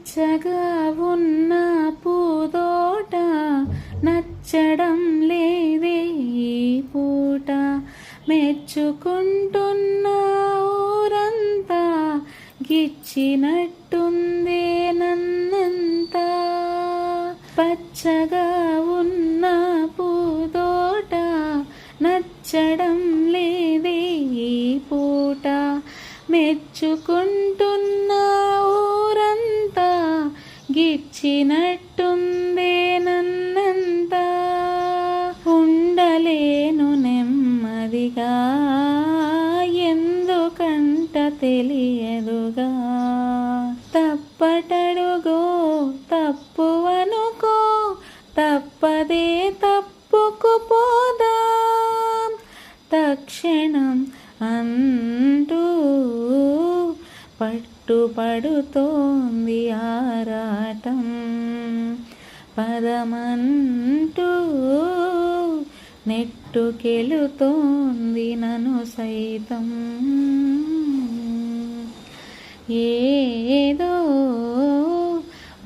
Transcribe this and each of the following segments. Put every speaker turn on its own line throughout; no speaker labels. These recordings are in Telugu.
పచ్చగా ఉన్న పూదోట నచ్చడం లేదే ఈ పూట. మెచ్చుకుంటున్న ఊరంతా గిచ్చినట్టుందే నన్నంతా. పచ్చగా ఉన్న పూదోట నచ్చడం లేదే ఈ పూట. మెచ్చుకుంటున్న ఊరంతా గిచ్చినట్టుందే నన్నంతా. ఉండలేను నెమ్మదిగా ఎందుకంట తెలియదుగా. తప్పటడుగో తప్పువనుకో తప్పదే తప్పుకుపోదాం తక్షణం అంటూ పట్టుపడుతోంది ఆరాటం. పదమంటూ నెట్టుకెళుతోంది నన్ను సైతం. ఏదో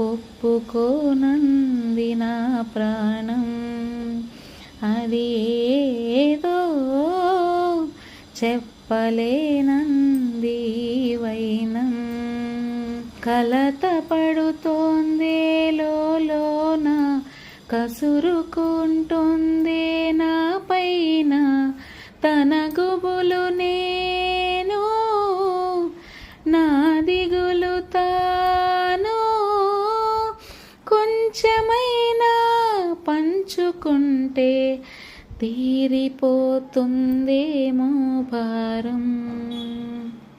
ఒప్పుకోనంది నా ప్రాణం. అది ఏదో చెప్పలేనంది వైనం. కలత పడుతోందే లోన కసురుకుంటోందే నా పైన. తన గుబులు నేను నా దిగులు తాను. కొంచెమైనా పంచుకుంటే తీరిపోతుందేమో భారం.